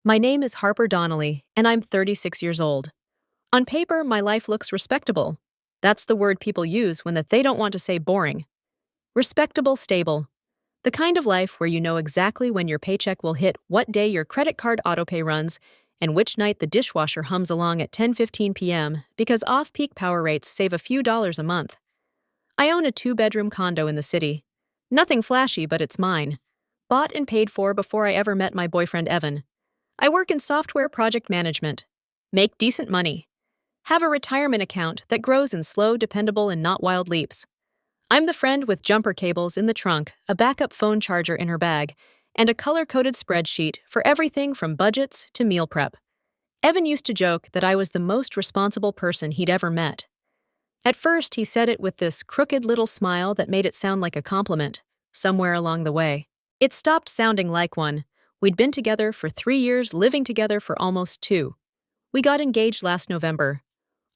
My name is Harper Donnelly, and I'm 36 years old. On paper, my life looks respectable. That's the word people use when they don't want to say boring. Respectable, stable. The kind of life where you know exactly when your paycheck will hit, what day your credit card autopay runs, and which night the dishwasher hums along at 10:15 p.m. because off-peak power rates save a few dollars a month. I own a 2-bedroom condo in the city. Nothing flashy, but it's mine. Bought and paid for before I ever met my boyfriend Evan. I work in software project management. Make decent money. Have a retirement account that grows in slow, dependable, and not wild leaps. I'm the friend with jumper cables in the trunk, a backup phone charger in her bag, and a color-coded spreadsheet for everything from budgets to meal prep. Evan used to joke that I was the most responsible person he'd ever met. At first, he said it with this crooked little smile that made it sound like a compliment. Somewhere along the way, it stopped sounding like one. We'd been together for 3 years, living together for almost 2. We got engaged last November.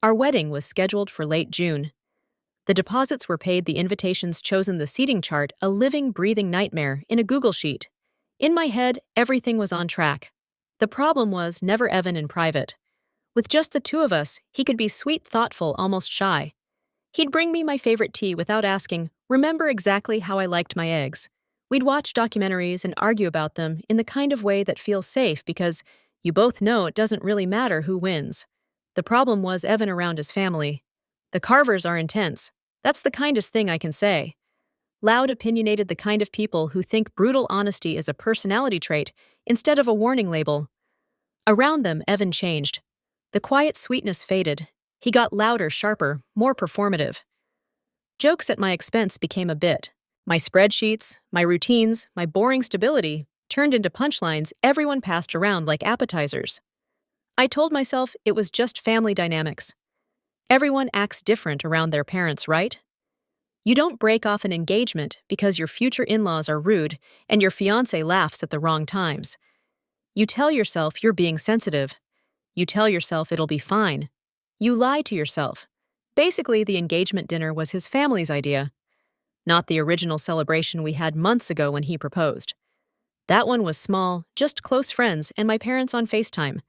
Our wedding was scheduled for late June. The deposits were paid, the invitations chosen, the seating chart, a living, breathing nightmare in a Google sheet. In my head, everything was on track. The problem was never Evan in private. With just the two of us, he could be sweet, thoughtful, almost shy. He'd bring me my favorite tea without asking, remember exactly how I liked my eggs. We'd watch documentaries and argue about them in the kind of way that feels safe because you both know it doesn't really matter who wins. The problem was Evan around his family. The Carvers are intense. That's the kindest thing I can say. Loud, opinionated, the kind of people who think brutal honesty is a personality trait instead of a warning label. Around them, Evan changed. The quiet sweetness faded. He got louder, sharper, more performative. Jokes at my expense became a bit. My spreadsheets, my routines, my boring stability turned into punchlines everyone passed around like appetizers. I told myself it was just family dynamics. Everyone acts different around their parents, right? You don't break off an engagement because your future in-laws are rude and your fiancé laughs at the wrong times. You tell yourself you're being sensitive. You tell yourself it'll be fine. You lie to yourself. Basically, the engagement dinner was his family's idea, not the original celebration we had months ago when he proposed. That one was small, just close friends and my parents on FaceTime.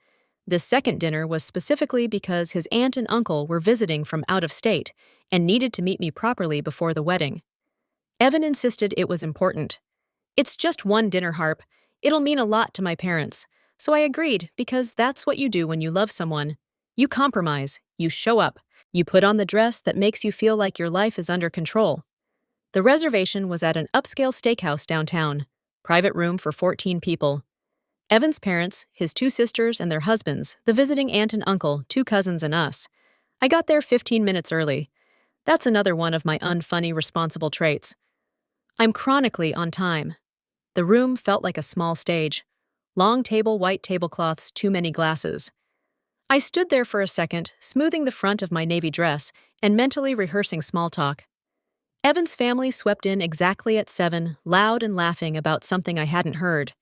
This second dinner was specifically because his aunt and uncle were visiting from out of state and needed to meet me properly before the wedding. Evan insisted it was important. It's just one dinner, Harp. It'll mean a lot to my parents. So I agreed because that's what you do when you love someone. You compromise, you show up, you put on the dress that makes you feel like your life is under control. The reservation was at an upscale steakhouse downtown, private room for 14 people. Evan's parents, his 2 sisters and their husbands, the visiting aunt and uncle, 2 cousins and us. I got there 15 minutes early. That's another one of my unfunny, responsible traits. I'm chronically on time. The room felt like a small stage. Long table, white tablecloths, too many glasses. I stood there for a second, smoothing the front of my navy dress and mentally rehearsing small talk. Evan's family swept in exactly at 7, loud and laughing about something I hadn't heard.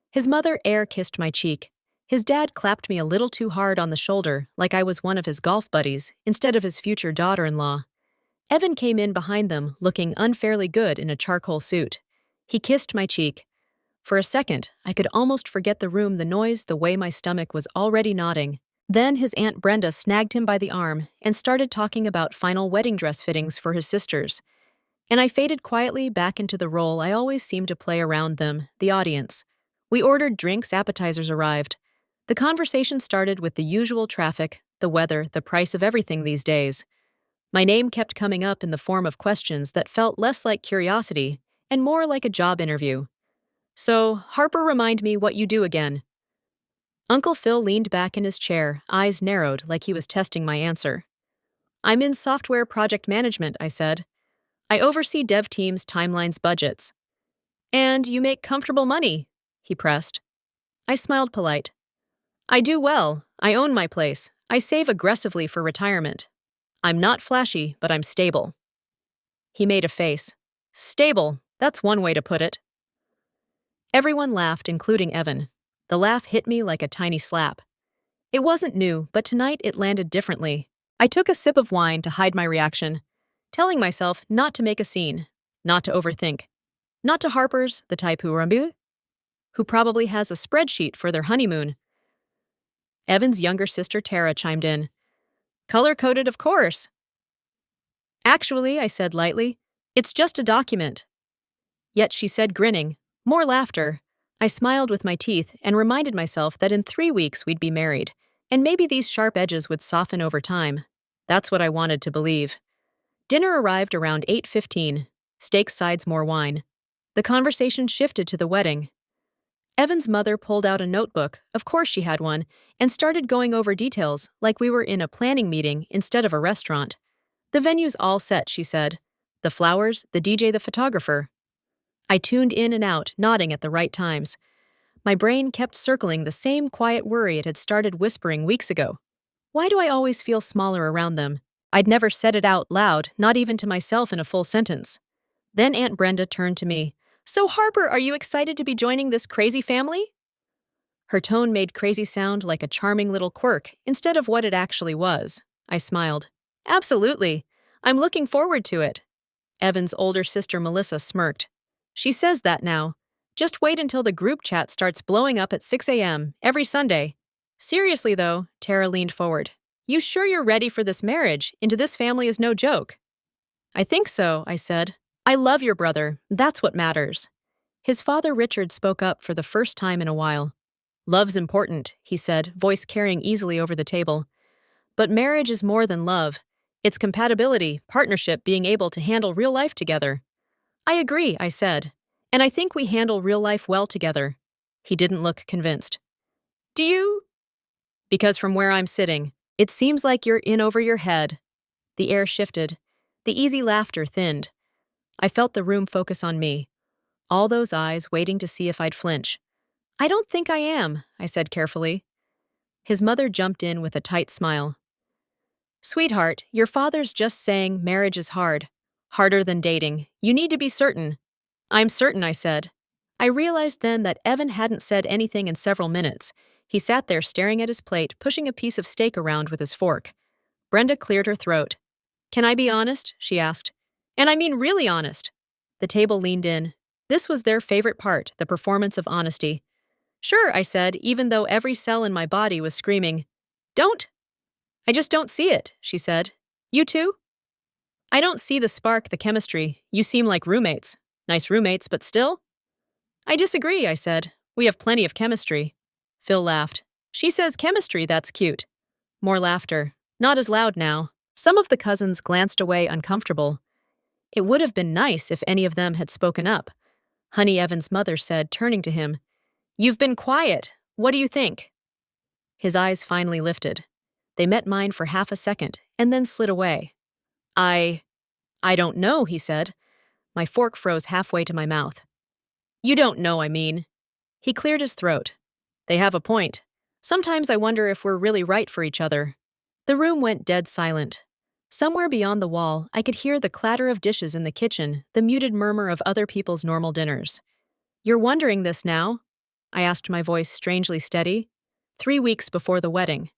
His mother air-kissed my cheek. His dad clapped me a little too hard on the shoulder, like I was one of his golf buddies, instead of his future daughter-in-law. Evan came in behind them, looking unfairly good in a charcoal suit. He kissed my cheek. For a second, I could almost forget the room, the noise, the way my stomach was already nodding. Then his Aunt Brenda snagged him by the arm and started talking about final wedding dress fittings for his sisters. And I faded quietly back into the role I always seemed to play around them, the audience. We ordered drinks, appetizers arrived. The conversation started with the usual traffic, the weather, the price of everything these days. My name kept coming up in the form of questions that felt less like curiosity and more like a job interview. So, Harper, remind me what you do again. Uncle Phil leaned back in his chair, eyes narrowed like he was testing my answer. I'm in software project management, I said. I oversee dev teams, timelines, budgets. And you make comfortable money, he pressed. I smiled polite. I do well. I own my place. I save aggressively for retirement. I'm not flashy, but I'm stable. He made a face. Stable, that's one way to put it. Everyone laughed, including Evan. The laugh hit me like a tiny slap. It wasn't new, but tonight it landed differently. I took a sip of wine to hide my reaction, telling myself not to make a scene, not to overthink, not to Harper's, the type who who probably has a spreadsheet for their honeymoon. Evan's younger sister Tara chimed in. Color-coded, of course. Actually, I said lightly, it's just a document. Yet she said, grinning, more laughter. I smiled with my teeth and reminded myself that in 3 weeks we'd be married, and maybe these sharp edges would soften over time. That's what I wanted to believe. Dinner arrived around 8:15. Steak sides, more wine. The conversation shifted to the wedding. Evan's mother pulled out a notebook, of course she had one, and started going over details like we were in a planning meeting instead of a restaurant. The venue's all set, she said. The flowers, the DJ, the photographer. I tuned in and out, nodding at the right times. My brain kept circling the same quiet worry it had started whispering weeks ago. Why do I always feel smaller around them? I'd never said it out loud, not even to myself in a full sentence. Then Aunt Brenda turned to me. So Harper, are you excited to be joining this crazy family? Her tone made crazy sound like a charming little quirk instead of what it actually was. I smiled. Absolutely. I'm looking forward to it. Evan's older sister Melissa smirked. She says that now. Just wait until the group chat starts blowing up at 6 a.m. every Sunday. Seriously though, Tara leaned forward. You sure you're ready for this marriage? Into this family is no joke. I think so, I said. I love your brother. That's what matters. His father Richard spoke up for the first time in a while. Love's important, he said, voice carrying easily over the table. But marriage is more than love. It's compatibility, partnership, being able to handle real life together. I agree, I said. And I think we handle real life well together. He didn't look convinced. Do you? Because from where I'm sitting, it seems like you're in over your head. The air shifted. The easy laughter thinned. I felt the room focus on me. All those eyes waiting to see if I'd flinch. I don't think I am, I said carefully. His mother jumped in with a tight smile. Sweetheart, your father's just saying marriage is hard. Harder than dating. You need to be certain. I'm certain, I said. I realized then that Evan hadn't said anything in several minutes. He sat there staring at his plate, pushing a piece of steak around with his fork. Brenda cleared her throat. Can I be honest? She asked. And I mean really honest. The table leaned in. This was their favorite part, the performance of honesty. Sure, I said, even though every cell in my body was screaming. Don't. I just don't see it, she said. You too? I don't see the spark, the chemistry. You seem like roommates. Nice roommates, but still? I disagree, I said. We have plenty of chemistry. Phil laughed. She says chemistry, that's cute. More laughter. Not as loud now. Some of the cousins glanced away uncomfortable. It would have been nice if any of them had spoken up. Honey Evan's mother said, turning to him, You've been quiet. What do you think? His eyes finally lifted. They met mine for half a second and then slid away. I don't know, he said. My fork froze halfway to my mouth. You don't know, I mean. He cleared his throat. They have a point. Sometimes I wonder if we're really right for each other. The room went dead silent. Somewhere beyond the wall, I could hear the clatter of dishes in the kitchen, the muted murmur of other people's normal dinners. You're wondering this now? I asked, my voice strangely steady. 3 weeks before the wedding.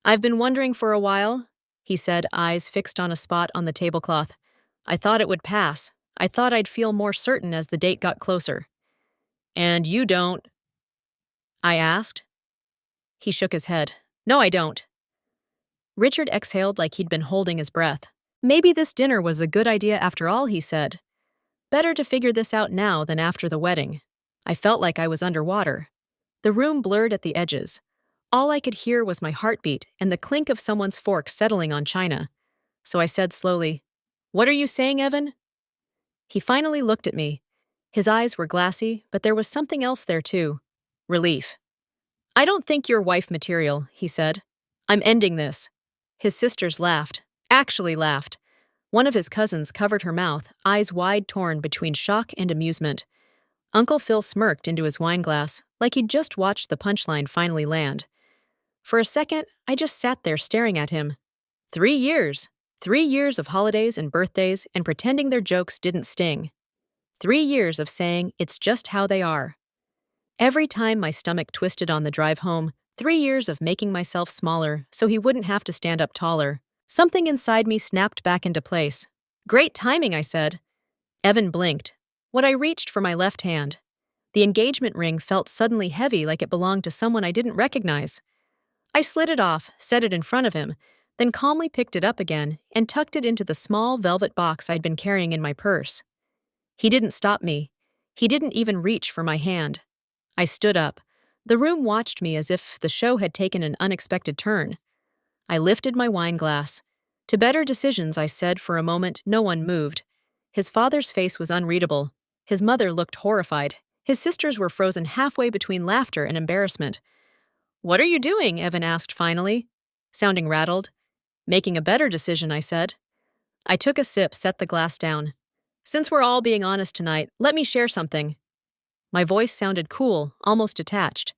I've been wondering for a while, he said, eyes fixed on a spot on the tablecloth. I thought it would pass. I thought I'd feel more certain as the date got closer. And you don't? I asked. He shook his head. No, I don't. Richard exhaled like he'd been holding his breath. Maybe this dinner was a good idea after all, he said. Better to figure this out now than after the wedding. I felt like I was underwater. The room blurred at the edges. All I could hear was my heartbeat and the clink of someone's fork settling on china. So I said slowly, What are you saying, Evan? He finally looked at me. His eyes were glassy, but there was something else there too. Relief. I don't think you're wife material, he said. I'm ending this. His sisters laughed. Actually laughed. One of his cousins covered her mouth, eyes wide torn between shock and amusement. Uncle Phil smirked into his wineglass, like he'd just watched the punchline finally land. For a second, I just sat there staring at him. 3 years. 3 years of holidays and birthdays and pretending their jokes didn't sting. 3 years of saying it's just how they are. Every time my stomach twisted on the drive home, 3 years of making myself smaller so he wouldn't have to stand up taller. Something inside me snapped back into place. Great timing, I said. Evan blinked. What I reached for my left hand. The engagement ring felt suddenly heavy, like it belonged to someone I didn't recognize. I slid it off, set it in front of him, then calmly picked it up again and tucked it into the small velvet box I'd been carrying in my purse. He didn't stop me. He didn't even reach for my hand. I stood up. The room watched me as if the show had taken an unexpected turn. I lifted my wine glass. To better decisions, I said. For a moment, no one moved. His father's face was unreadable. His mother looked horrified. His sisters were frozen halfway between laughter and embarrassment. "What are you doing?" Evan asked finally, sounding rattled. "Making a better decision," I said. I took a sip, set the glass down. "Since we're all being honest tonight, let me share something." My voice sounded cool, almost detached.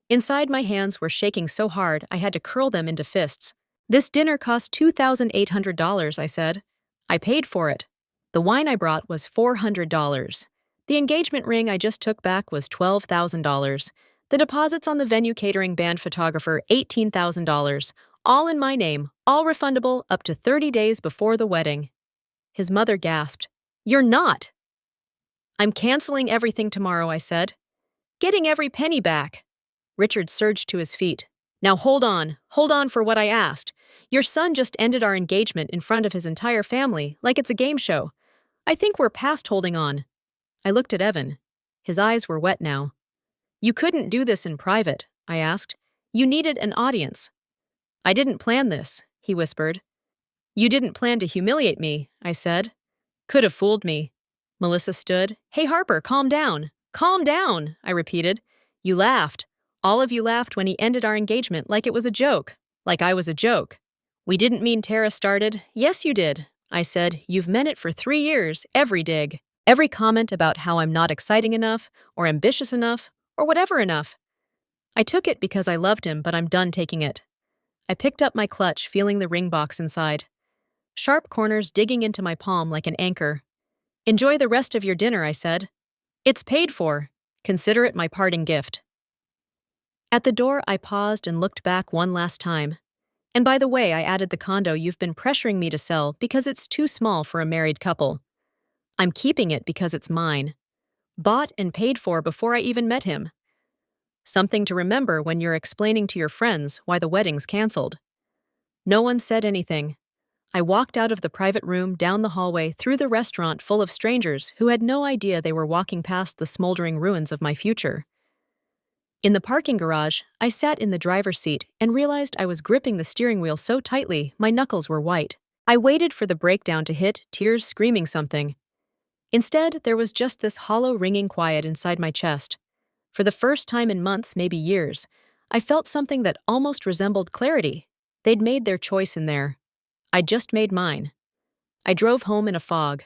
Inside, my hands were shaking so hard I had to curl them into fists. "This dinner cost $2,800, I said. "I paid for it. The wine I brought was $400. The engagement ring I just took back was $12,000. The deposits on the venue catering band photographer, $18,000. All in my name, all refundable up to 30 days before the wedding." His mother gasped. "You're not!" "I'm canceling everything tomorrow," I said. "Getting every penny back." Richard surged to his feet. "Now hold on for what I asked. Your son just ended our engagement in front of his entire family, like it's a game show. I think we're past holding on." I looked at Evan. His eyes were wet now. "You couldn't do this in private," I asked. "You needed an audience." "I didn't plan this," he whispered. "You didn't plan to humiliate me," I said. "Could have fooled me." Melissa stood. "Hey Harper, calm down." "Calm down," I repeated. "You laughed. All of you laughed when he ended our engagement like it was a joke. Like I was a joke." "We didn't mean," Tara started. "Yes, you did," I said. "You've meant it for 3 years, every dig. Every comment about how I'm not exciting enough, or ambitious enough, or whatever enough." I took it because I loved him, but I'm done taking it. I picked up my clutch, feeling the ring box inside. Sharp corners digging into my palm like an anchor. "Enjoy the rest of your dinner," I said. "It's paid for. Consider it my parting gift." At the door, I paused and looked back one last time. "And by the way," I added, "the condo you've been pressuring me to sell because it's too small for a married couple. I'm keeping it because it's mine. Bought and paid for before I even met him. Something to remember when you're explaining to your friends why the wedding's canceled." No one said anything. I walked out of the private room, down the hallway, through the restaurant full of strangers who had no idea they were walking past the smoldering ruins of my future. In the parking garage, I sat in the driver's seat and realized I was gripping the steering wheel so tightly my knuckles were white. I waited for the breakdown to hit, tears screaming something. Instead, there was just this hollow ringing quiet inside my chest. For the first time in months, maybe years, I felt something that almost resembled clarity. They'd made their choice in there. I'd just made mine. I drove home in a fog.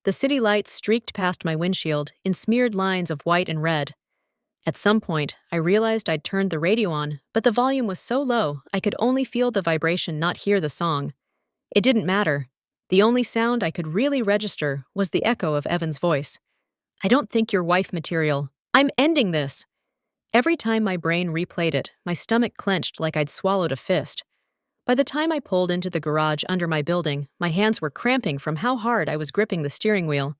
The city lights streaked past my windshield in smeared lines of white and red. At some point, I realized I'd turned the radio on, but the volume was so low I could only feel the vibration, not hear the song. It didn't matter. The only sound I could really register was the echo of Evan's voice. "I don't think you're wife material. I'm ending this." Every time my brain replayed it, my stomach clenched like I'd swallowed a fist. By the time I pulled into the garage under my building, my hands were cramping from how hard I was gripping the steering wheel.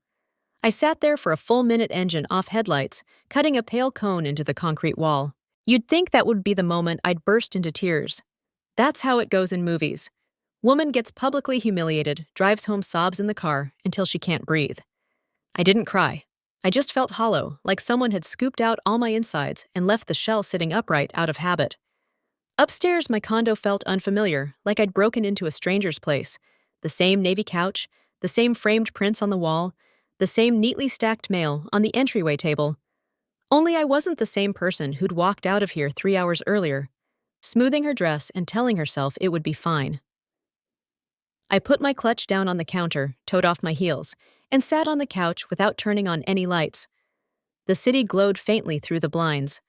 I sat there for a full minute, engine off, headlights, cutting a pale cone into the concrete wall. You'd think that would be the moment I'd burst into tears. That's how it goes in movies. Woman gets publicly humiliated, drives home, sobs in the car until she can't breathe. I didn't cry. I just felt hollow, like someone had scooped out all my insides and left the shell sitting upright out of habit. Upstairs, my condo felt unfamiliar, like I'd broken into a stranger's place. The same navy couch, the same framed prints on the wall, the same neatly stacked mail on the entryway table. Only I wasn't the same person who'd walked out of here 3 hours earlier, smoothing her dress and telling herself it would be fine. I put my clutch down on the counter, toed off my heels, and sat on the couch without turning on any lights. The city glowed faintly through the blinds.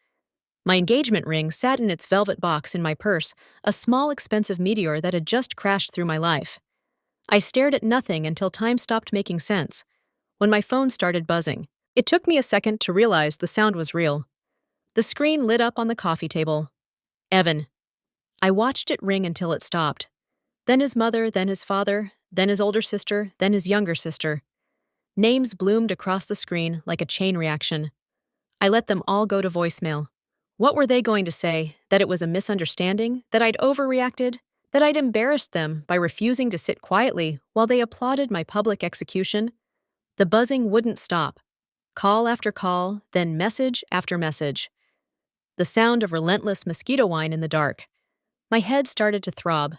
My engagement ring sat in its velvet box in my purse, a small, expensive meteor that had just crashed through my life. I stared at nothing until time stopped making sense. When my phone started buzzing, it took me a second to realize the sound was real. The screen lit up on the coffee table. Evan. I watched it ring until it stopped. Then his mother, then his father, then his older sister, then his younger sister. Names bloomed across the screen like a chain reaction. I let them all go to voicemail. What were they going to say? That it was a misunderstanding? That I'd overreacted? That I'd embarrassed them by refusing to sit quietly while they applauded my public execution? The buzzing wouldn't stop. Call after call, then message after message. The sound of relentless mosquito whine in the dark. My head started to throb.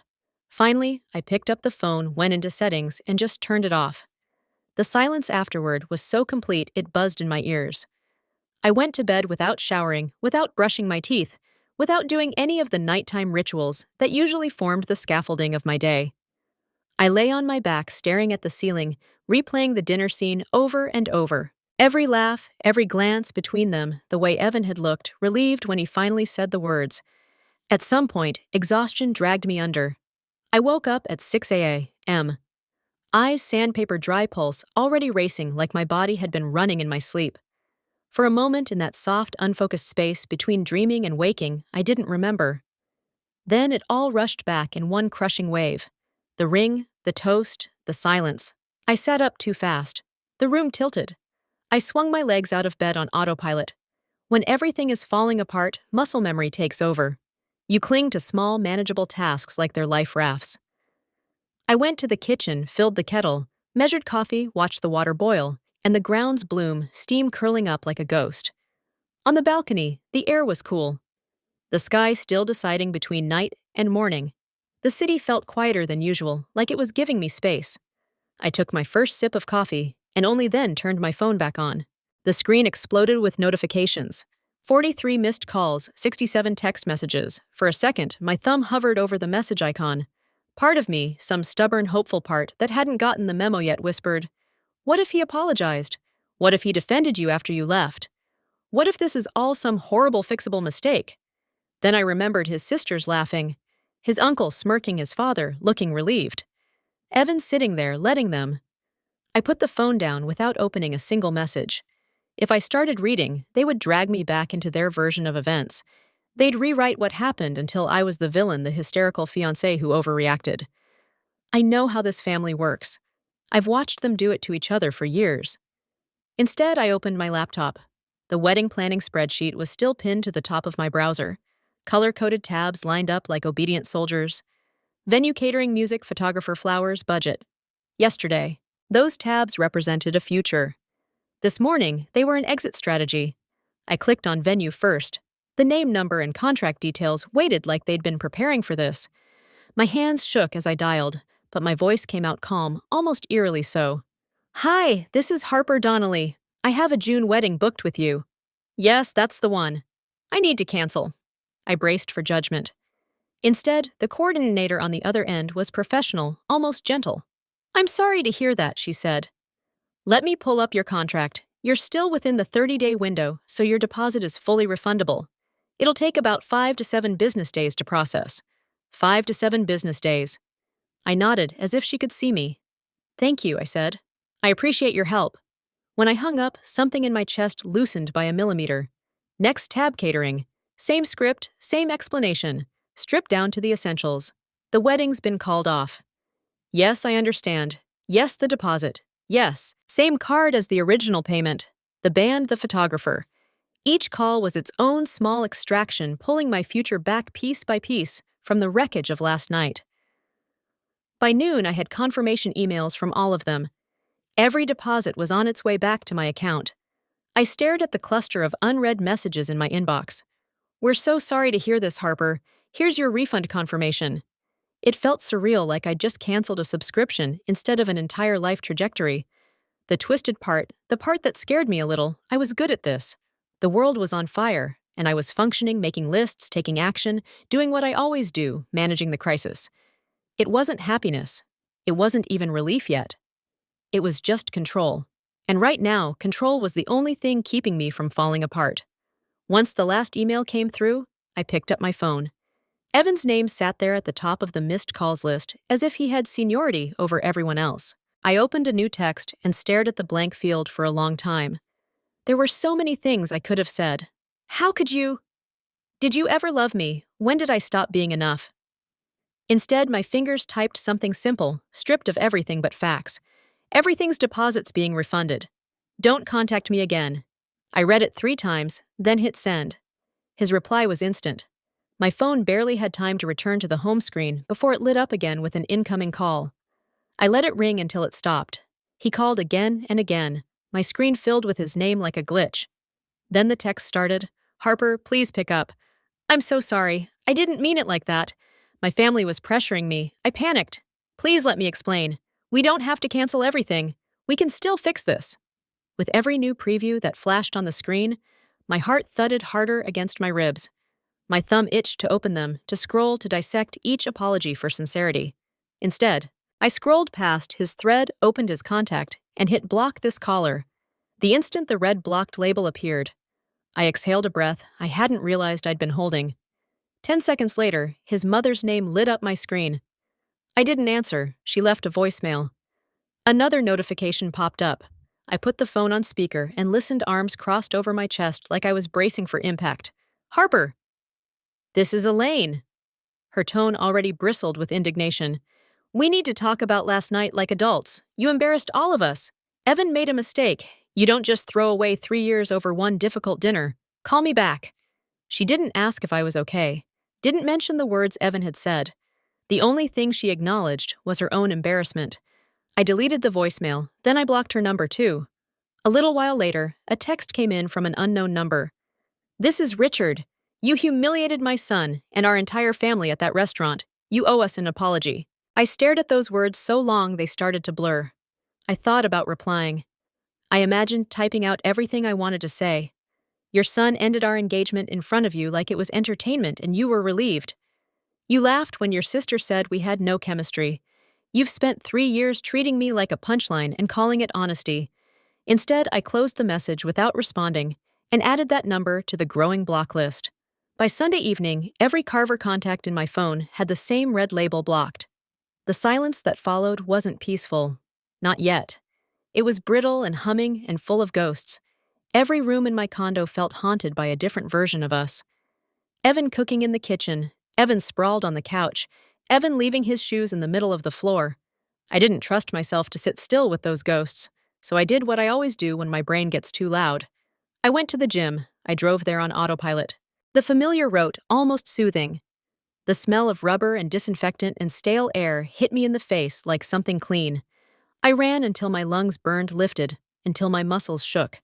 Finally, I picked up the phone, went into settings, and just turned it off. The silence afterward was so complete it buzzed in my ears. I went to bed without showering, without brushing my teeth, without doing any of the nighttime rituals that usually formed the scaffolding of my day. I lay on my back staring at the ceiling, replaying the dinner scene over and over. Every laugh, every glance between them, the way Evan had looked, relieved when he finally said the words. At some point, exhaustion dragged me under. I woke up at 6 a.m. Eyes sandpaper dry, pulse already racing like my body had been running in my sleep. For a moment in that soft, unfocused space between dreaming and waking, I didn't remember. Then it all rushed back in one crushing wave. The ring, the toast, the silence. I sat up too fast. The room tilted. I swung my legs out of bed on autopilot. When everything is falling apart, muscle memory takes over. You cling to small, manageable tasks like they're life rafts. I went to the kitchen, filled the kettle, measured coffee, watched the water boil, and the grounds bloom, steam curling up like a ghost. On the balcony, the air was cool. The sky still deciding between night and morning. The city felt quieter than usual, like it was giving me space. I took my first sip of coffee, and only then turned my phone back on. The screen exploded with notifications. 43 missed calls, 67 text messages. For a second, my thumb hovered over the message icon. Part of me, some stubborn, hopeful part that hadn't gotten the memo yet, whispered, "What if he apologized? What if he defended you after you left? What if this is all some horrible fixable mistake?" Then I remembered his sisters laughing, his uncle smirking, his father looking relieved. Evan sitting there, letting them. I put the phone down without opening a single message. If I started reading, they would drag me back into their version of events. They'd rewrite what happened until I was the villain, the hysterical fiancé who overreacted. I know how this family works. I've watched them do it to each other for years. Instead, I opened my laptop. The wedding planning spreadsheet was still pinned to the top of my browser. Color-coded tabs lined up like obedient soldiers. Venue, catering, music, photographer, flowers, budget. Yesterday, those tabs represented a future. This morning, they were an exit strategy. I clicked on venue first. The name, number, and contract details waited like they'd been preparing for this. My hands shook as I dialed, but my voice came out calm, almost eerily so. "Hi, this is Harper Donnelly. I have a June wedding booked with you." "Yes, that's the one. I need to cancel." I braced for judgment. Instead, the coordinator on the other end was professional, almost gentle. "I'm sorry to hear that," she said. "Let me pull up your contract. You're still within the 30-day window, so your deposit is fully refundable. It'll take about 5 to 7 business days to process. 5 to 7 business days. I nodded as if she could see me. "Thank you," I said. "I appreciate your help." When I hung up, something in my chest loosened by a millimeter. Next tab, catering. Same script, same explanation. Stripped down to the essentials. The wedding's been called off. Yes, I understand. Yes, the deposit. Yes, same card as the original payment. The band, the photographer. Each call was its own small extraction, pulling my future back piece by piece from the wreckage of last night. By noon, I had confirmation emails from all of them. Every deposit was on its way back to my account. I stared at the cluster of unread messages in my inbox. "We're so sorry to hear this, Harper. Here's your refund confirmation." It felt surreal, like I'd just canceled a subscription instead of an entire life trajectory. The twisted part, the part that scared me a little, I was good at this. The world was on fire, and I was functioning, making lists, taking action, doing what I always do, managing the crisis. It wasn't happiness. It wasn't even relief yet. It was just control. And right now, control was the only thing keeping me from falling apart. Once the last email came through, I picked up my phone. Evan's name sat there at the top of the missed calls list, as if he had seniority over everyone else. I opened a new text and stared at the blank field for a long time. There were so many things I could have said. How could you? Did you ever love me? When did I stop being enough? Instead, my fingers typed something simple, stripped of everything but facts. Everything's deposits being refunded. Don't contact me again. I read it 3 times, then hit send. His reply was instant. My phone barely had time to return to the home screen before it lit up again with an incoming call. I let it ring until it stopped. He called again and again, my screen filled with his name like a glitch. Then the text started. "Harper, please pick up. I'm so sorry. I didn't mean it like that. My family was pressuring me. I panicked. Please let me explain. We don't have to cancel everything. We can still fix this." With every new preview that flashed on the screen, my heart thudded harder against my ribs. My thumb itched to open them, to scroll, to dissect each apology for sincerity. Instead, I scrolled past his thread, opened his contact, and hit block this caller. The instant the red blocked label appeared, I exhaled a breath I hadn't realized I'd been holding. 10 seconds later, his mother's name lit up my screen. I didn't answer. She left a voicemail. Another notification popped up. I put the phone on speaker and listened, arms crossed over my chest like I was bracing for impact. "Harper!" "This is Elaine." Her tone already bristled with indignation. "We need to talk about last night like adults. You embarrassed all of us. Evan made a mistake. You don't just throw away 3 years over one difficult dinner. Call me back." She didn't ask if I was okay. Didn't mention the words Evan had said. The only thing she acknowledged was her own embarrassment. I deleted the voicemail, then I blocked her number too. A little while later, a text came in from an unknown number. "This is Richard. You humiliated my son and our entire family at that restaurant. You owe us an apology." I stared at those words so long they started to blur. I thought about replying. I imagined typing out everything I wanted to say. "Your son ended our engagement in front of you like it was entertainment and you were relieved. You laughed when your sister said we had no chemistry. You've spent 3 years treating me like a punchline and calling it honesty." Instead, I closed the message without responding and added that number to the growing block list. By Sunday evening, every Carver contact in my phone had the same red label blocked. The silence that followed wasn't peaceful. Not yet. It was brittle and humming and full of ghosts. Every room in my condo felt haunted by a different version of us. Evan cooking in the kitchen, Evan sprawled on the couch, Evan leaving his shoes in the middle of the floor. I didn't trust myself to sit still with those ghosts, so I did what I always do when my brain gets too loud. I went to the gym. I drove there on autopilot. The familiar route, almost soothing. The smell of rubber and disinfectant and stale air hit me in the face like something clean. I ran until my lungs burned, lifted, until my muscles shook.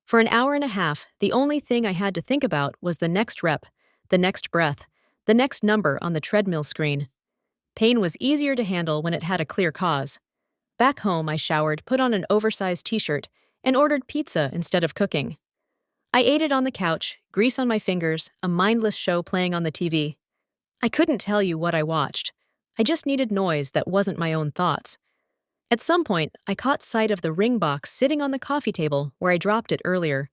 For an hour and a half, the only thing I had to think about was the next rep, the next breath, the next number on the treadmill screen. Pain was easier to handle when it had a clear cause. Back home, I showered, put on an oversized t-shirt, and ordered pizza instead of cooking. I ate it on the couch, grease on my fingers, a mindless show playing on the TV. I couldn't tell you what I watched. I just needed noise that wasn't my own thoughts. At some point, I caught sight of the ring box sitting on the coffee table where I dropped it earlier.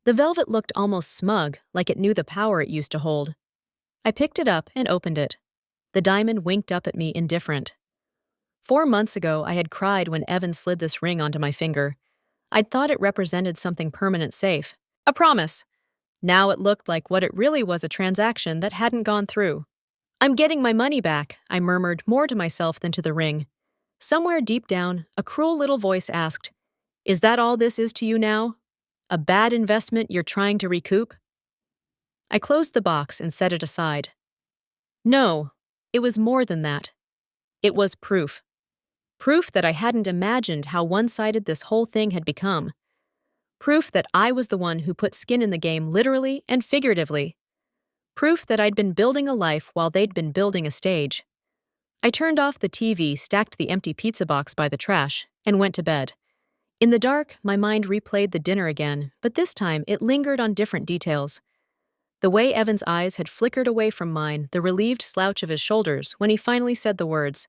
The velvet looked almost smug, like it knew the power it used to hold. I picked it up and opened it. The diamond winked up at me indifferent. 4 months ago, I had cried when Evan slid this ring onto my finger. I'd thought it represented something permanent safe. A promise. Now it looked like what it really was, a transaction that hadn't gone through. "I'm getting my money back," I murmured, more to myself than to the ring. Somewhere deep down, a cruel little voice asked, "Is that all this is to you now? A bad investment you're trying to recoup?" I closed the box and set it aside. No, it was more than that. It was proof. Proof that I hadn't imagined how one-sided this whole thing had become. Proof that I was the one who put skin in the game, literally and figuratively. Proof that I'd been building a life while they'd been building a stage. I turned off the TV, stacked the empty pizza box by the trash, and went to bed. In the dark, my mind replayed the dinner again, but this time it lingered on different details. The way Evan's eyes had flickered away from mine, the relieved slouch of his shoulders when he finally said the words.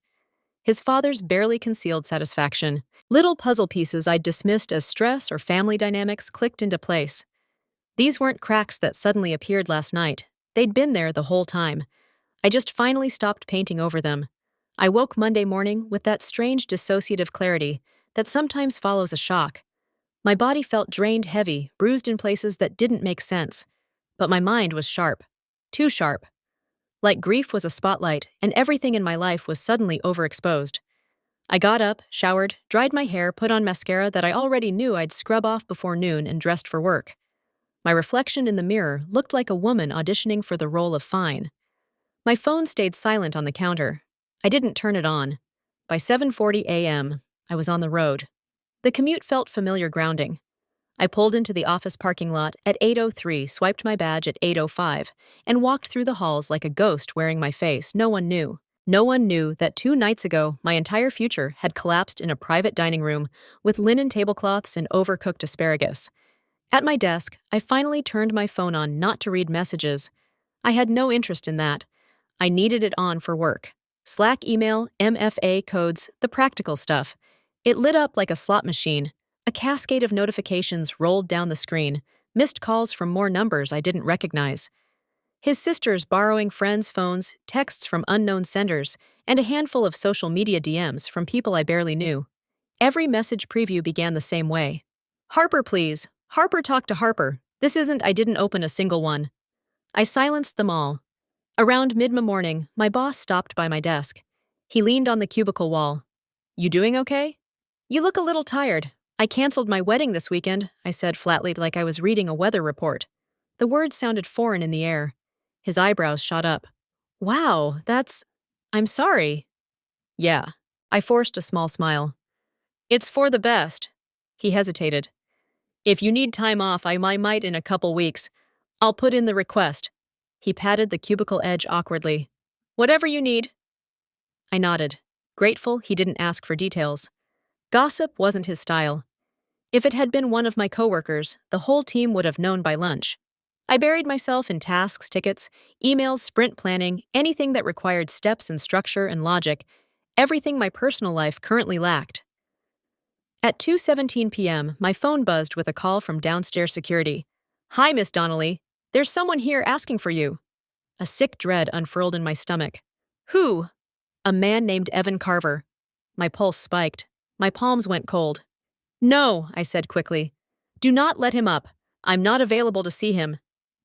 His father's barely concealed satisfaction. Little puzzle pieces I'd dismissed as stress or family dynamics clicked into place. These weren't cracks that suddenly appeared last night. They'd been there the whole time. I just finally stopped painting over them. I woke Monday morning with that strange dissociative clarity that sometimes follows a shock. My body felt drained, heavy, bruised in places that didn't make sense. But my mind was sharp. Too sharp. Like grief was a spotlight, and everything in my life was suddenly overexposed. I got up, showered, dried my hair, put on mascara that I already knew I'd scrub off before noon, and dressed for work. My reflection in the mirror looked like a woman auditioning for the role of Fine. My phone stayed silent on the counter. I didn't turn it on. By 7:40 a.m., I was on the road. The commute felt familiar grounding. I pulled into the office parking lot at 8:03, swiped my badge at 8:05, and walked through the halls like a ghost wearing my face. No one knew. No one knew that 2 nights ago, my entire future had collapsed in a private dining room with linen tablecloths and overcooked asparagus. At my desk, I finally turned my phone on not to read messages. I had no interest in that. I needed it on for work. Slack email, MFA codes, the practical stuff. It lit up like a slot machine. A cascade of notifications rolled down the screen, missed calls from more numbers I didn't recognize. His sisters borrowing friends' phones, texts from unknown senders, and a handful of social media DMs from people I barely knew. Every message preview began the same way. Harper, please. Harper, talk to Harper. This isn't, I didn't open a single one. I silenced them all. Around mid-morning, my boss stopped by my desk. He leaned on the cubicle wall. You doing okay? You look a little tired. I canceled my wedding this weekend, I said flatly like I was reading a weather report. The words sounded foreign in the air. His eyebrows shot up. Wow, I'm sorry. Yeah. I forced a small smile. It's for the best. He hesitated. If you need time off, I might in a couple weeks. I'll put in the request. He patted the cubicle edge awkwardly. Whatever you need. I nodded, grateful he didn't ask for details. Gossip wasn't his style. If it had been one of my coworkers, the whole team would have known by lunch. I buried myself in tasks, tickets, emails, sprint planning, anything that required steps and structure and logic, everything my personal life currently lacked. At 2:17 p.m., my phone buzzed with a call from downstairs security. Hi, Miss Donnelly. There's someone here asking for you. A sick dread unfurled in my stomach. Who? A man named Evan Carver. My pulse spiked. My palms went cold. No, I said quickly. Do not let him up. I'm not available to see him.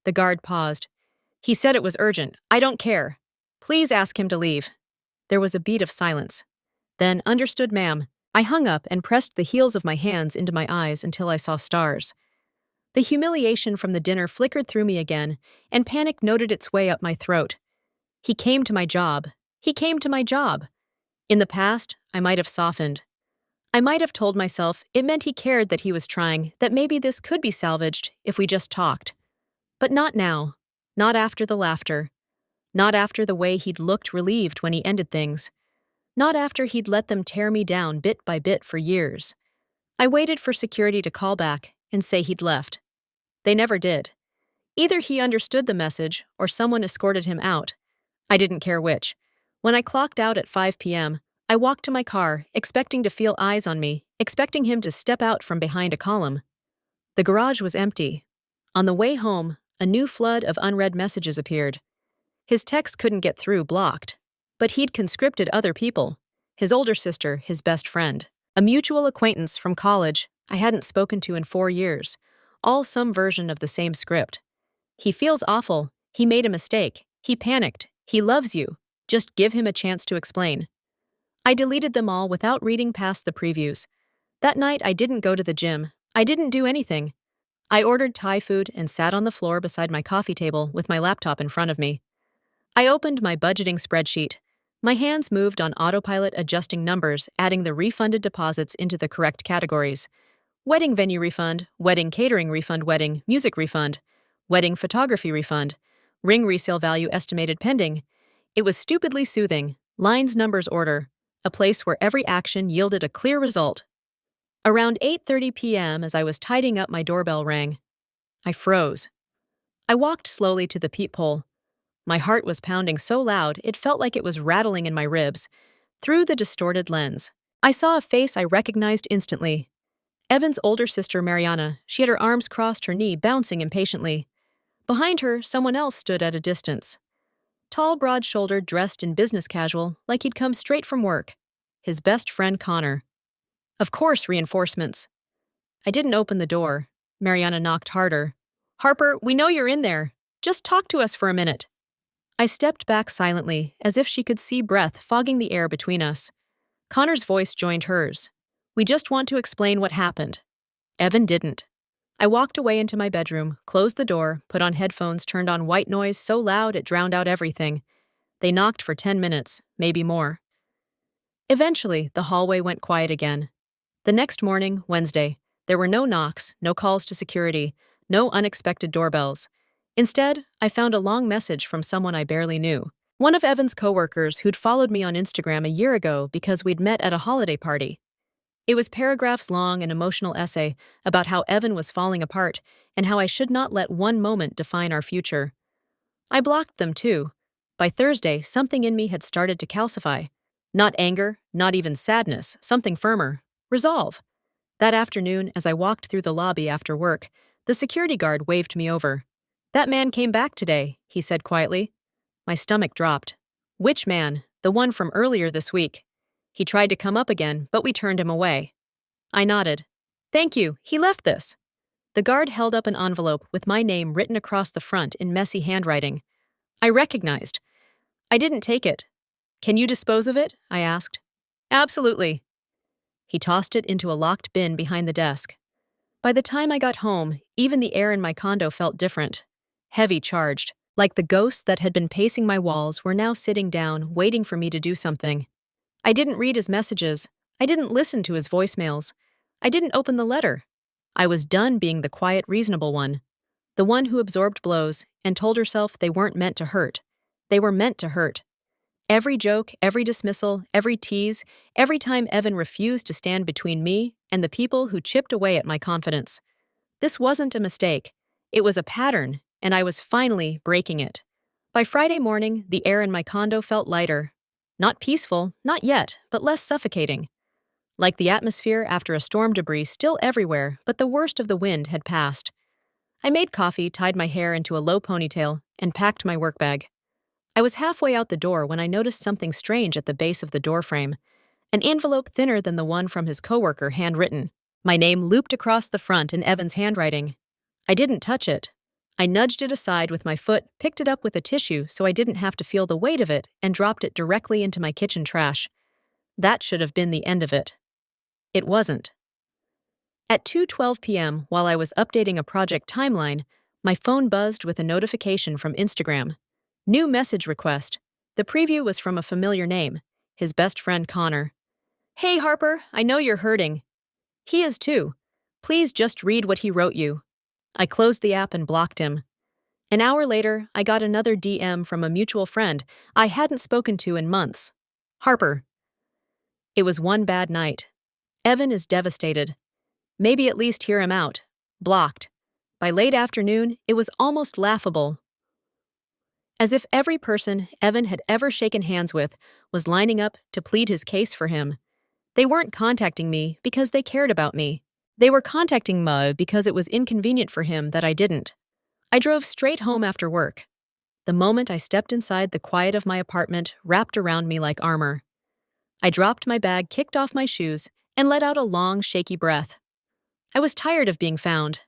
The guard paused. He said it was urgent. I don't care. Please ask him to leave. There was a beat of silence. Then, understood, ma'am. I hung up and pressed the heels of my hands into my eyes until I saw stars. The humiliation from the dinner flickered through me again, and panic noted its way up my throat. He came to my job. He came to my job. In the past, I might have softened. I might have told myself it meant he cared, that he was trying, that maybe this could be salvaged if we just talked. But not now. Not after the laughter. Not after the way he'd looked relieved when he ended things. Not after he'd let them tear me down bit by bit for years. I waited for security to call back and say he'd left. They never did. Either he understood the message or someone escorted him out. I didn't care which. When I clocked out at 5 p.m., I walked to my car, expecting to feel eyes on me, expecting him to step out from behind a column. The garage was empty. On the way home, a new flood of unread messages appeared. His text couldn't get through, blocked. But he'd conscripted other people. His older sister, his best friend. A mutual acquaintance from college I hadn't spoken to in 4 years. All some version of the same script. He feels awful. He made a mistake. He panicked. He loves you. Just give him a chance to explain. I deleted them all without reading past the previews. That night, I didn't go to the gym. I didn't do anything. I ordered Thai food and sat on the floor beside my coffee table with my laptop in front of me. I opened my budgeting spreadsheet. My hands moved on autopilot, adjusting numbers, adding the refunded deposits into the correct categories. Wedding venue refund, wedding catering refund, wedding music refund, wedding photography refund, ring resale value estimated pending. It was stupidly soothing. Lines, numbers, order. A place where every action yielded a clear result. Around 8:30 p.m., as I was tidying up, my doorbell rang. I froze. I walked slowly to the peephole. My heart was pounding so loud it felt like it was rattling in my ribs. Through the distorted lens, I saw a face I recognized instantly. Evan's older sister, Mariana. She had her arms crossed, her knee bouncing impatiently. Behind her, someone else stood at a distance. Tall, broad-shouldered, dressed in business casual, like he'd come straight from work. His best friend, Connor. Of course, reinforcements. I didn't open the door. Mariana knocked harder. Harper, we know you're in there. Just talk to us for a minute. I stepped back silently, as if she could see breath fogging the air between us. Connor's voice joined hers. "We just want to explain what happened." Evan didn't. I walked away into my bedroom, closed the door, put on headphones, turned on white noise so loud it drowned out everything. They knocked for 10 minutes, maybe more. Eventually, the hallway went quiet again. The next morning, Wednesday, there were no knocks, no calls to security, no unexpected doorbells. Instead, I found a long message from someone I barely knew. One of Evan's coworkers who'd followed me on Instagram a year ago because we'd met at a holiday party. It was paragraphs long, an emotional essay about how Evan was falling apart and how I should not let one moment define our future. I blocked them too. By Thursday, something in me had started to calcify. Not anger, not even sadness, something firmer. Resolve. That afternoon, as I walked through the lobby after work, the security guard waved me over. "That man came back today," he said quietly. My stomach dropped. "Which man?" "The one from earlier this week. He tried to come up again, but we turned him away." I nodded. "Thank you, he left this." The guard held up an envelope with my name written across the front in messy handwriting. I recognized. I didn't take it. "Can you dispose of it?" I asked. "Absolutely." He tossed it into a locked bin behind the desk. By the time I got home, even the air in my condo felt different. Heavy charged, like the ghosts that had been pacing my walls were now sitting down, waiting for me to do something. I didn't read his messages. I didn't listen to his voicemails. I didn't open the letter. I was done being the quiet, reasonable one. The one who absorbed blows and told herself they weren't meant to hurt. They were meant to hurt. Every joke, every dismissal, every tease, every time Evan refused to stand between me and the people who chipped away at my confidence. This wasn't a mistake. It was a pattern, and I was finally breaking it. By Friday morning, the air in my condo felt lighter. Not peaceful, not yet, but less suffocating. Like the atmosphere after a storm, debris still everywhere, but the worst of the wind had passed. I made coffee, tied my hair into a low ponytail, and packed my work bag. I was halfway out the door when I noticed something strange at the base of the doorframe. An envelope thinner than the one from his coworker, handwritten. My name looped across the front in Evan's handwriting. I didn't touch it. I nudged it aside with my foot, picked it up with a tissue so I didn't have to feel the weight of it, and dropped it directly into my kitchen trash. That should have been the end of it. It wasn't. At 2:12 p.m., while I was updating a project timeline, my phone buzzed with a notification from Instagram. New message request. The preview was from a familiar name, his best friend Connor. "Hey Harper, I know you're hurting." "He is too. Please just read what he wrote you." I closed the app and blocked him. An hour later, I got another DM from a mutual friend I hadn't spoken to in months. "Harper." It was one bad night. Evan is devastated. Maybe at least hear him out. Blocked. By late afternoon, it was almost laughable. As if every person Evan had ever shaken hands with was lining up to plead his case for him. They weren't contacting me because they cared about me. They were contacting me because it was inconvenient for him that I didn't. I drove straight home after work. The moment I stepped inside, the quiet of my apartment wrapped around me like armor. I dropped my bag, kicked off my shoes, and let out a long, shaky breath. I was tired of being found.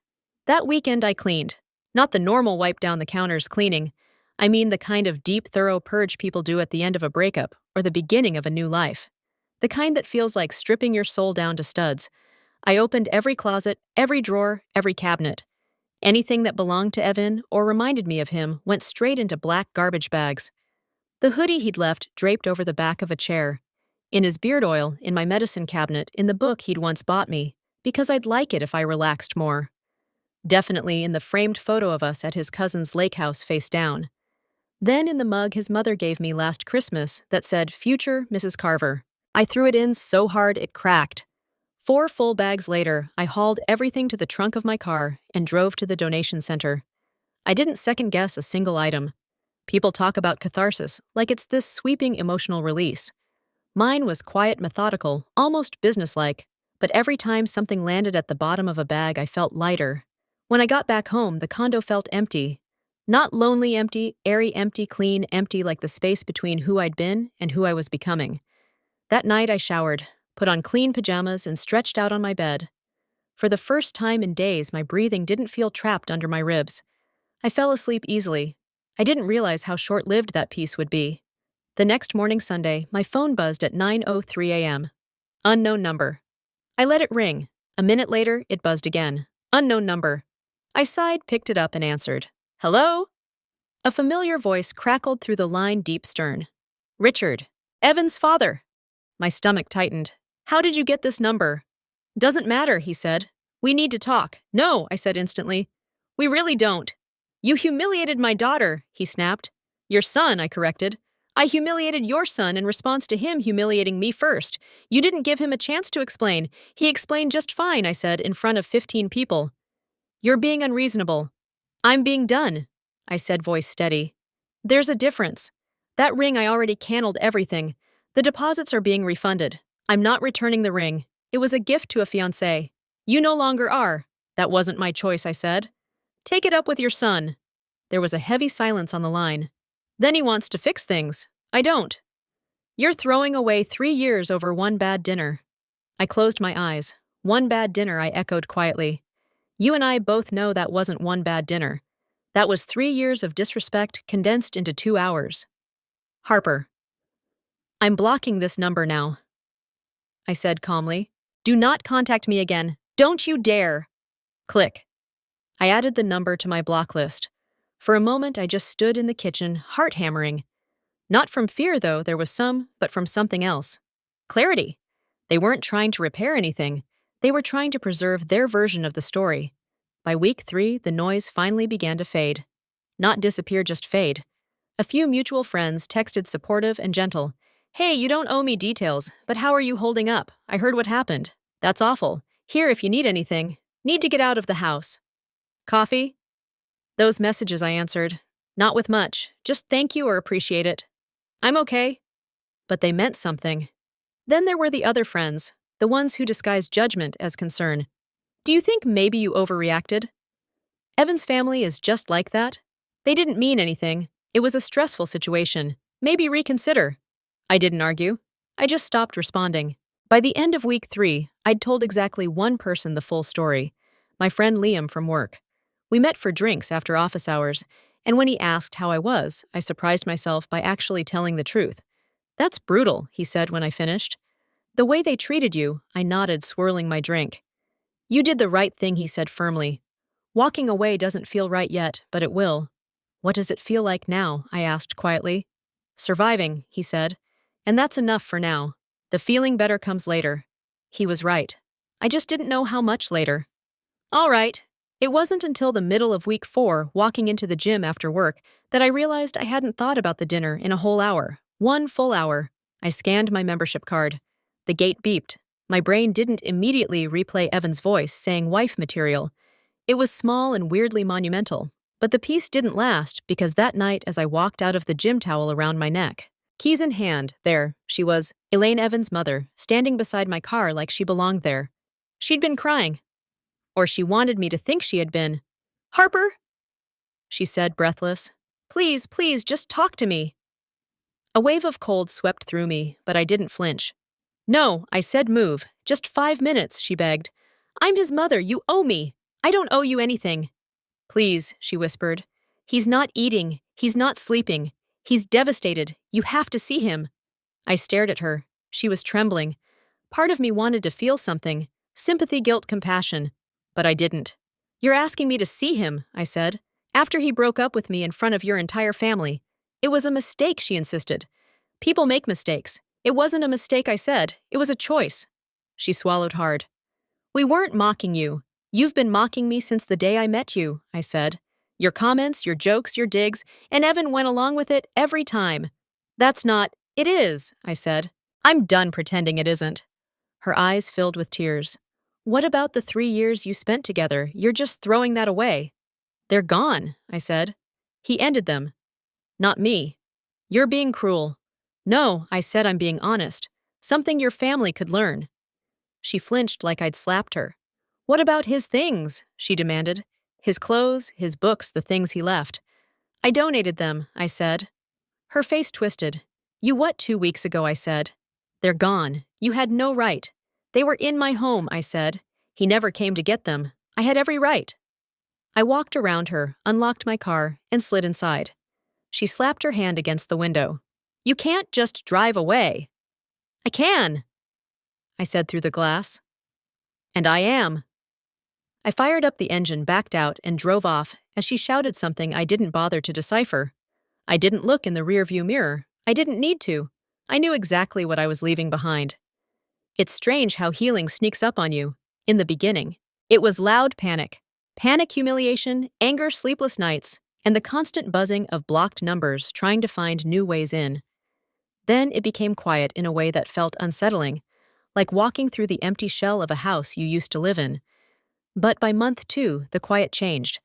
That weekend I cleaned. Not the normal wipe down the counters cleaning. I mean the kind of deep, thorough purge people do at the end of a breakup or the beginning of a new life. The kind that feels like stripping your soul down to studs. I opened every closet, every drawer, every cabinet. Anything that belonged to Evan or reminded me of him went straight into black garbage bags. The hoodie he'd left draped over the back of a chair. In his beard oil, in my medicine cabinet, in the book he'd once bought me, because I'd like it if I relaxed more. Definitely in the framed photo of us at his cousin's lake house face down. Then in the mug his mother gave me last Christmas that said, "Future Mrs. Carver." I threw it in so hard it cracked. 4 full bags later, I hauled everything to the trunk of my car and drove to the donation center. I didn't second-guess a single item. People talk about catharsis like it's this sweeping emotional release. Mine was quiet, methodical, almost businesslike, but every time something landed at the bottom of a bag, I felt lighter. When I got back home, the condo felt empty. Not lonely empty, airy empty, clean empty like the space between who I'd been and who I was becoming. That night I showered, put on clean pajamas, and stretched out on my bed. For the first time in days, my breathing didn't feel trapped under my ribs. I fell asleep easily. I didn't realize how short-lived that peace would be. The next morning, Sunday, my phone buzzed at 9:03 a.m. Unknown number. I let it ring. A minute later, it buzzed again. Unknown number. I sighed, picked it up, and answered. Hello? A familiar voice crackled through the line deep stern. Richard. Evan's father. My stomach tightened. How did you get this number? Doesn't matter, he said. We need to talk. No, I said instantly. We really don't. You humiliated my daughter, he snapped. Your son, I corrected. I humiliated your son in response to him humiliating me first. You didn't give him a chance to explain. He explained just fine, I said, in front of 15 people. You're being unreasonable. I'm being done, I said, voice steady. There's a difference. That ring, I already canceled everything. The deposits are being refunded. I'm not returning the ring. It was a gift to a fiancé. You no longer are. That wasn't my choice, I said. Take it up with your son. There was a heavy silence on the line. Then he wants to fix things. I don't. You're throwing away 3 years over one bad dinner. I closed my eyes. One bad dinner, I echoed quietly. You and I both know that wasn't one bad dinner. That was 3 years of disrespect condensed into 2 hours. Harper. I'm blocking this number now, I said calmly. Do not contact me again. Don't you dare. Click. I added the number to my block list. For a moment, I just stood in the kitchen, heart hammering. Not from fear, though, there was some, but from something else. Clarity. They weren't trying to repair anything. They were trying to preserve their version of the story. By week 3, the noise finally began to fade. Not disappear, just fade. A few mutual friends texted supportive and gentle. Hey, you don't owe me details, but how are you holding up? I heard what happened. That's awful. Here if you need anything. Need to get out of the house. Coffee? Those messages, I answered. Not with much. Just thank you or appreciate it. I'm okay. But they meant something. Then there were the other friends, the ones who disguised judgment as concern. Do you think maybe you overreacted? Evan's family is just like that. They didn't mean anything. It was a stressful situation. Maybe reconsider. I didn't argue. I just stopped responding. By the end of week 3, I'd told exactly one person the full story. My friend Liam from work. We met for drinks after office hours, and when he asked how I was, I surprised myself by actually telling the truth. That's brutal, he said when I finished. The way they treated you, I nodded, swirling my drink. You did the right thing, he said firmly. Walking away doesn't feel right yet, but it will. What does it feel like now? I asked quietly. Surviving, he said. And that's enough for now. The feeling better comes later. He was right. I just didn't know how much later. All right. It wasn't until the middle of week 4, walking into the gym after work, that I realized I hadn't thought about the dinner in a whole hour. 1 full hour. I scanned my membership card. The gate beeped. My brain didn't immediately replay Evan's voice saying wife material. It was small and weirdly monumental. But the peace didn't last because that night as I walked out of the gym towel around my neck, keys in hand, there, she was, Elaine Evans' mother, standing beside my car like she belonged there. She'd been crying. Or she wanted me to think she had been. Harper? She said, breathless. Please, please, just talk to me. A wave of cold swept through me, but I didn't flinch. No, I said move. Just 5 minutes, she begged. I'm his mother, you owe me. I don't owe you anything. Please, she whispered. He's not eating. He's not sleeping. He's devastated. You have to see him. I stared at her. She was trembling. Part of me wanted to feel something. Sympathy, guilt, compassion. But I didn't. You're asking me to see him, I said. After he broke up with me in front of your entire family. It was a mistake, she insisted. People make mistakes. It wasn't a mistake, I said. It was a choice. She swallowed hard. We weren't mocking you. You've been mocking me since the day I met you, I said. Your comments, your jokes, your digs, and Evan went along with it every time. That's not, it is, I said. I'm done pretending it isn't. Her eyes filled with tears. What about the 3 years you spent together? You're just throwing that away. They're gone, I said. He ended them. Not me. You're being cruel. No, I said, I'm being honest. Something your family could learn. She flinched like I'd slapped her. What about his things? She demanded. His clothes, his books, the things he left. I donated them, I said. Her face twisted. You what 2 weeks ago, I said. They're gone. You had no right. They were in my home, I said. He never came to get them. I had every right. I walked around her, unlocked my car, and slid inside. She slapped her hand against the window. You can't just drive away. I can. I said through the glass. And I am. I fired up the engine, backed out, and drove off as she shouted something I didn't bother to decipher. I didn't look in the rearview mirror. I didn't need to. I knew exactly what I was leaving behind. It's strange how healing sneaks up on you. In the beginning, it was loud panic. Panic, humiliation, anger, sleepless nights, and the constant buzzing of blocked numbers trying to find new ways in. Then it became quiet in a way that felt unsettling, like walking through the empty shell of a house you used to live in. But by month 2, the quiet changed.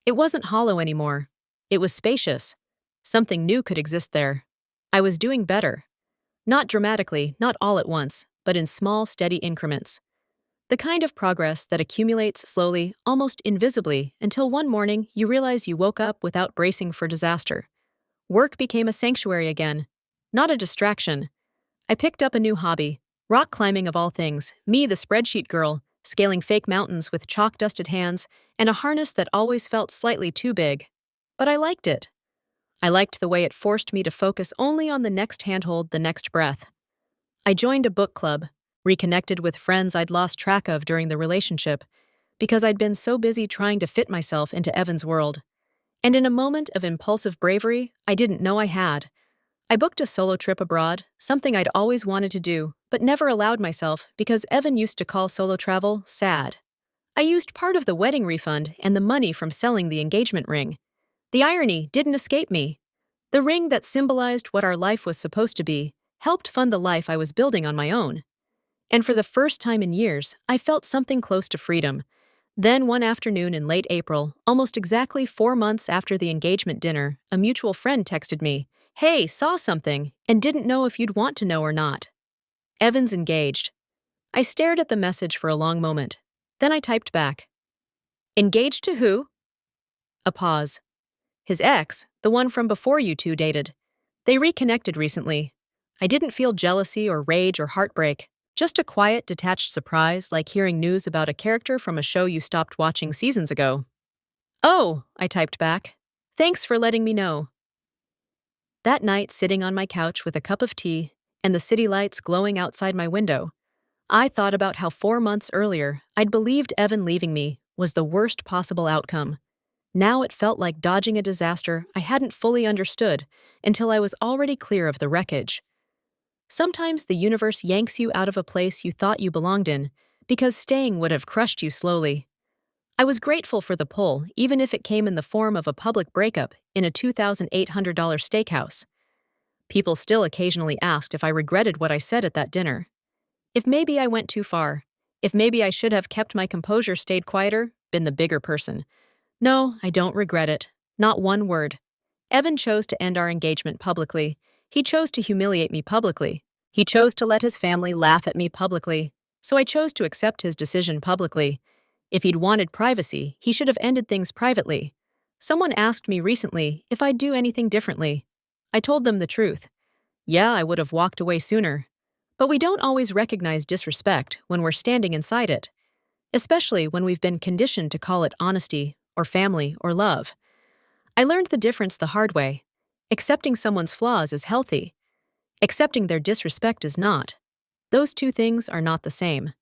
It wasn't hollow anymore. It was spacious. Something new could exist there. I was doing better. Not dramatically, not all at once, but in small, steady increments. The kind of progress that accumulates slowly, almost invisibly, until one morning you realize you woke up without bracing for disaster. Work became a sanctuary again, not a distraction. I picked up a new hobby, rock climbing of all things, me the spreadsheet girl, scaling fake mountains with chalk-dusted hands and a harness that always felt slightly too big. But I liked it. I liked the way it forced me to focus only on the next handhold, the next breath. I joined a book club, reconnected with friends I'd lost track of during the relationship, because I'd been so busy trying to fit myself into Evan's world. And in a moment of impulsive bravery I didn't know I had, I booked a solo trip abroad, something I'd always wanted to do, but never allowed myself because Evan used to call solo travel sad. I used part of the wedding refund and the money from selling the engagement ring. The irony didn't escape me. The ring that symbolized what our life was supposed to be helped fund the life I was building on my own. And for the first time in years, I felt something close to freedom. Then one afternoon in late April, almost exactly 4 months after the engagement dinner, a mutual friend texted me, "Hey, saw something, and didn't know if you'd want to know or not. Evan's engaged." I stared at the message for a long moment. Then I typed back, "Engaged to who?" A pause. His ex, the one from before you two dated. They reconnected recently. I didn't feel jealousy or rage or heartbreak, just a quiet, detached surprise like hearing news about a character from a show you stopped watching seasons ago. "Oh," I typed back. "Thanks for letting me know." That night, sitting on my couch with a cup of tea and the city lights glowing outside my window, I thought about how 4 months earlier I'd believed Evan leaving me was the worst possible outcome. Now it felt like dodging a disaster I hadn't fully understood until I was already clear of the wreckage. Sometimes the universe yanks you out of a place you thought you belonged in because staying would have crushed you slowly. I was grateful for the pull, even if it came in the form of a public breakup in a $2,800 steakhouse. People still occasionally asked if I regretted what I said at that dinner. If maybe I went too far. If maybe I should have kept my composure, stayed quieter, been the bigger person. No, I don't regret it. Not one word. Evan chose to end our engagement publicly. He chose to humiliate me publicly. He chose to let his family laugh at me publicly. So I chose to accept his decision publicly. If he'd wanted privacy, he should have ended things privately. Someone asked me recently if I'd do anything differently. I told them the truth. Yeah, I would have walked away sooner. But we don't always recognize disrespect when we're standing inside it, especially when we've been conditioned to call it honesty or family or love. I learned the difference the hard way. Accepting someone's flaws is healthy. Accepting their disrespect is not. Those two things are not the same.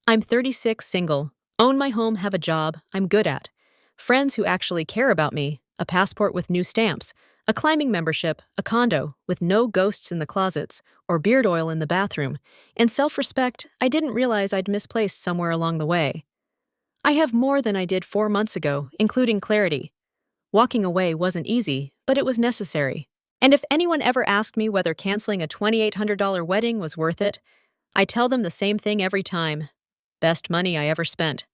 I'm 36, single, own my home, have a job I'm good at, friends who actually care about me, a passport with new stamps, a climbing membership, a condo with no ghosts in the closets or beard oil in the bathroom, and self-respect I didn't realize I'd misplaced somewhere along the way. I have more than I did 4 months ago, including clarity. Walking away wasn't easy, but it was necessary. And if anyone ever asked me whether canceling a $2,800 wedding was worth it, I tell them the same thing every time. Best money I ever spent.